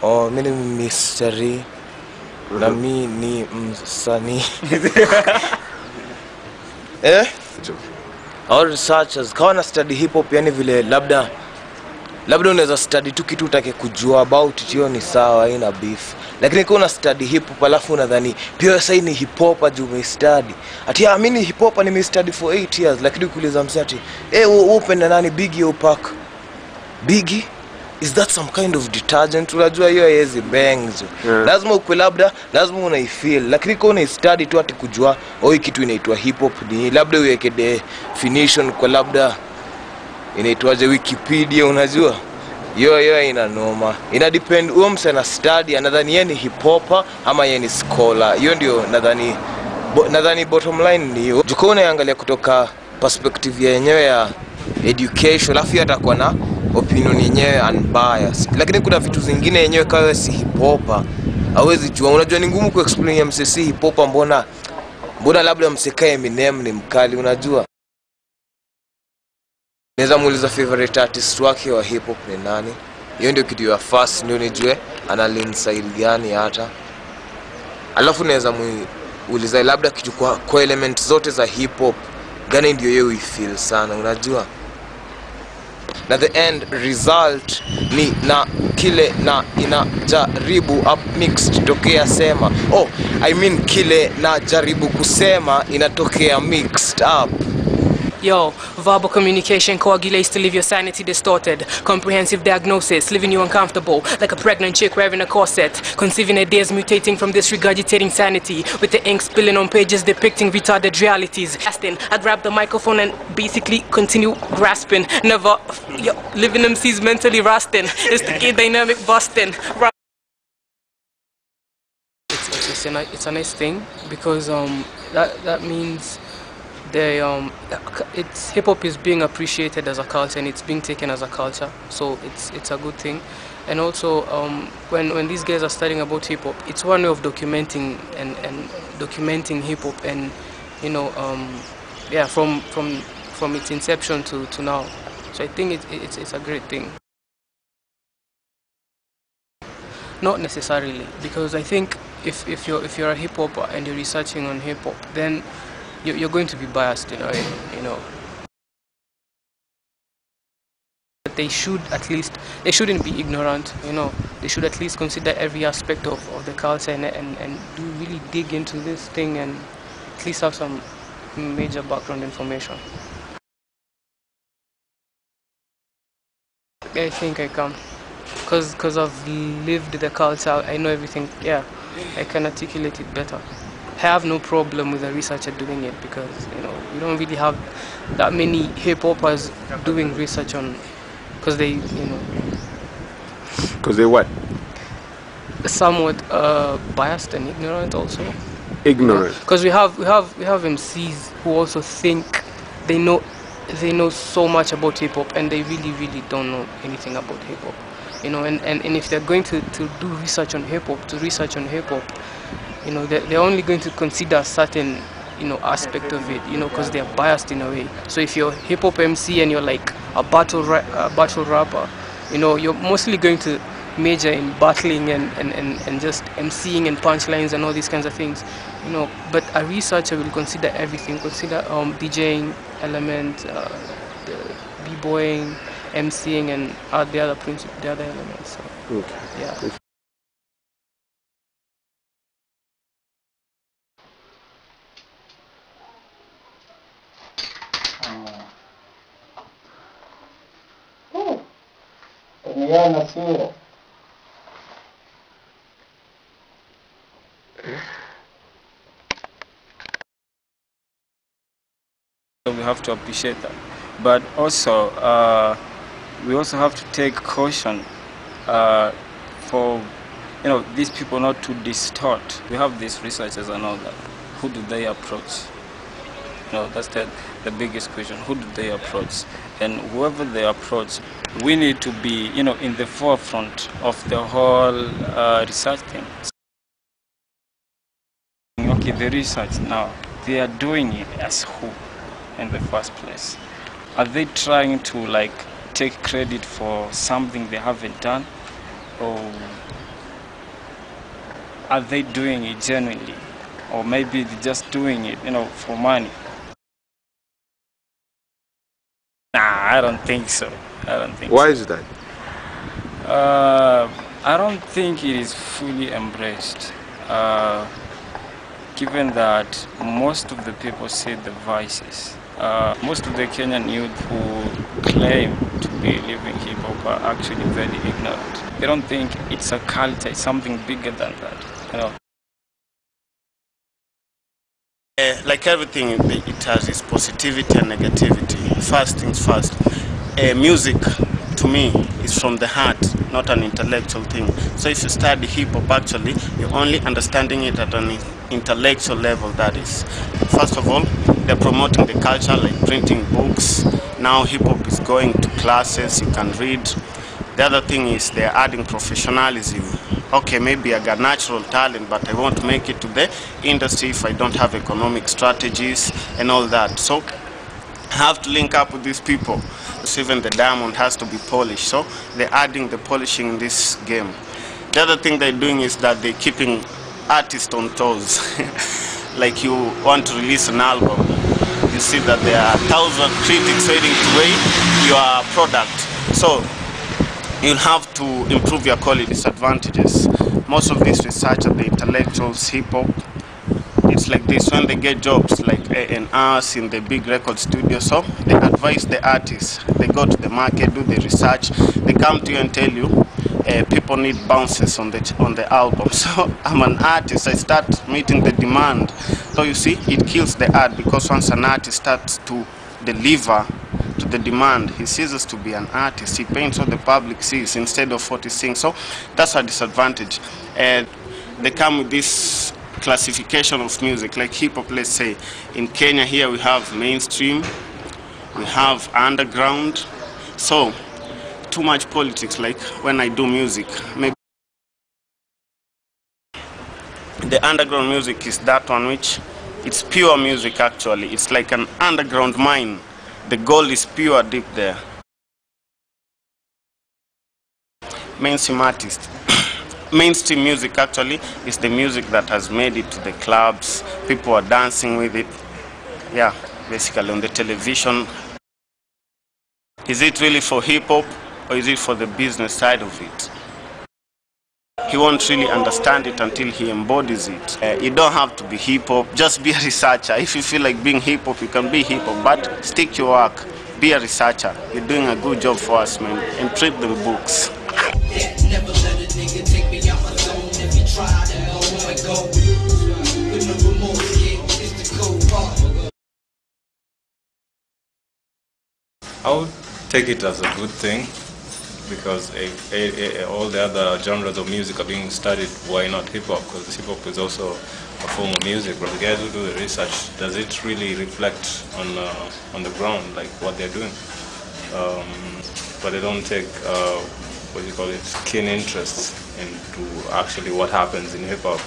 Oh, mimi ni mystery. Na mimi ni msanii. All researchers kawana study hip hop yani vile labda unaweza study tu kitu utake kujua about it, hiyo ni sawa, haina beef. Lakini kwa una study hip hop alafu unadhani pia sasa ni hip hop aju umestudy. Ati mimi ni hip hop nimestudy for 8 years, lakini ukiuliza msati, upenda nani Biggie au Pac? Biggie? Is that some kind of detergent? Unajua hiyo haiwezi bangs. Lazima ukwe lazima unaifeel. Lakini kwa una-study tu ati kujua hii kitu inaitwa hip hop ni labda uweke definition kwa labda inaitwaje Wikipedia, unajua? Hiyo ina noma. Ina depend huyo mse na study anadhani yeye ni hip hop ama yeye ni scholar. Hiyo ndio nadhani bottom line ni hiyo. Juko unaangalia kutoka perspective yenyewe ya education, alafu atakuwa na opinion yenyewe unbiased. Lakini kuna vitu zingine yenyewe kama si hip hop hawezi jua. Unajua ni ngumu kuexplain ya msesi hip hop mbona labda msekae Eminem ni mkali, unajua? Naweza muuliza favorite artist wake wa hip hop ni nani? Hiyo ndio kitu ya first ndio nijue ana lean style gani hata. Alafu naweza muuliza labda kitu kwa element zote za hip hop gani ndio yeye feel sana, unajua? Na the end result ni na kile na inajaribu up mixed tokea sema. Kile na jaribu kusema inatokea mixed up. Yo, verbal communication coagulates to leave your sanity distorted. Comprehensive diagnosis, leaving you uncomfortable, like a pregnant chick wearing a corset. Conceiving ideas mutating from this regurgitating sanity, with the ink spilling on pages depicting retarded realities. I grab the microphone and basically continue grasping. Never, living MCs mentally rusting. It's the gay dynamic busting. It's a nice thing because that means hip hop is being appreciated as a culture and it's being taken as a culture, so it's a good thing. And also when these guys are studying about hip hop, it's one way of documenting and documenting hip hop, and from its inception to now. So I think it's a great thing. Not necessarily, because I think if you're a hip hopper and you're researching on hip hop, then you're going to be biased in a way, But they shouldn't be ignorant, They should at least consider every aspect of the culture and do really dig into this thing and at least have some major background information. I think I can, because I've lived the culture, I know everything, I can articulate it better. I have no problem with a researcher doing it because we don't really have that many hip hoppers doing research on, because they Because they what? Somewhat biased and ignorant also. Ignorant. Because we have MCs who also think they know so much about hip hop and they really don't know anything about hip hop. And if they're going to do research on hip hop, they're only going to consider a certain aspect of it, because they're biased in a way. So if you're a hip hop MC and you're like a battle rapper, you're mostly going to major in battling and just MCing and punchlines and all these kinds of things, But a researcher will consider everything, consider DJing element, the b-boying, MCing, and the other elements. So, okay. Yeah. We have to appreciate that, but also we also have to take caution for these people not to distort. We have these researchers and all that. Who do they approach? That's the biggest question. Who do they approach? And whoever they approach, we need to be in the forefront of the whole research thing. Okay, the research now, they are doing it as who in the first place? Are they trying to take credit for something they haven't done, or are they doing it genuinely? Or maybe they're just doing it, for money? Nah, I don't think so. I don't think Why so. is that? I don't think it is fully embraced, given that most of the people see the vices. Most of the Kenyan youth who claim to be living hip hop are actually very ignorant. They don't think it's a culture, it's something bigger than that. Like everything, it has its positivity and negativity. First things first, music to me is from the heart, not an intellectual thing. So if you study hip hop, actually, you're only understanding it at an intellectual level, that is. First of all, they're promoting the culture, like printing books. Now hip hop is going to classes, you can read. The other thing is they're adding professionalism. Okay, maybe I got natural talent, but I won't make it to the industry if I don't have economic strategies and all that. So I have to link up with these people. So even the diamond has to be polished. So they're adding the polishing in this game. The other thing they're doing is that they're keeping artists on toes. Like you want to release an album, you see that there are 1,000 critics waiting to rate your product. So you'll have to improve your quality. Disadvantages. Most of these researchers, the intellectuals, hip hop, it's like this: when they get jobs like A&Rs in the big record studio, so they advise the artists. They go to the market, do the research, they come to you and tell you people need bounces on the album. So I'm an artist, I start meeting the demand. So you see, it kills the art, because once an artist starts to deliver to the demand, he ceases to be an artist. He paints what the public sees instead of what he's seeing. So that's a disadvantage. They come with this classification of music, like hip hop. Let's say in Kenya here we have mainstream, we have underground. So too much politics. Like when I do music, maybe the underground music is that one which it's pure music. Actually, it's like an underground mine. The gold is pure deep there. Mainstream artist. Mainstream music actually is the music that has made it to the clubs. People are dancing with it. Yeah, basically on the television. Is it really for hip hop, or is it for the business side of it? He won't really understand it until he embodies it. You don't have to be hip hop, just be a researcher. If you feel like being hip hop, you can be hip hop, but stick to your work. Be a researcher. You're doing a good job for us, man. And treat them books. Never let a nigga take me out my zone. If you try to go, I go. With no remorse, yeah, it's the cold part. I would take it as a good thing, because all the other genres of music are being studied. Why not hip-hop? Because hip-hop is also a form of music. But the guys who do the research, does it really reflect on the ground, like what they're doing? But they don't take what you call it, keen interest into actually what happens in hip-hop.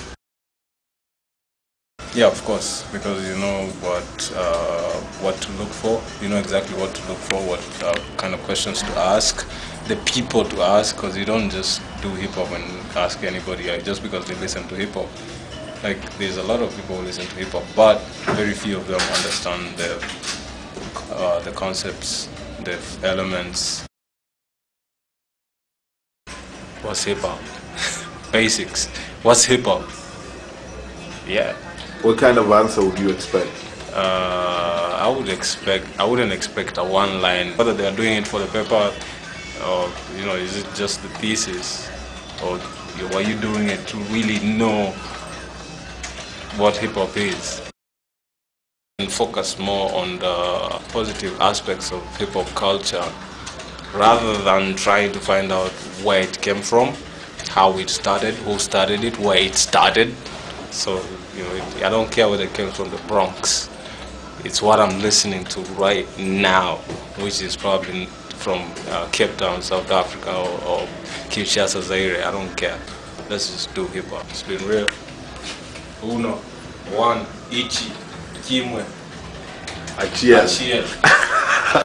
Yeah, of course, because you know what to look for. You know exactly what to look for, what kind of questions to ask, the people to ask, because you don't just do hip-hop and ask anybody just because they listen to hip-hop. Like, there's a lot of people who listen to hip-hop, but very few of them understand the concepts, the elements. What's hip-hop? Basics. What's hip-hop? Yeah. What kind of answer would you expect? I wouldn't expect a one line. Whether they are doing it for the paper, or is it just the thesis, or are you doing it to really know what hip hop is? And focus more on the positive aspects of hip hop culture, rather than trying to find out where it came from, how it started, who started it, where it started. So, I don't care whether it came from the Bronx. It's what I'm listening to right now, which is probably from Cape Town, South Africa, or Kinshasa, Zaire. I don't care. Let's just do hip hop. It's been real. Uno, one, Ichi, Kimwe. Cheers. Cheers.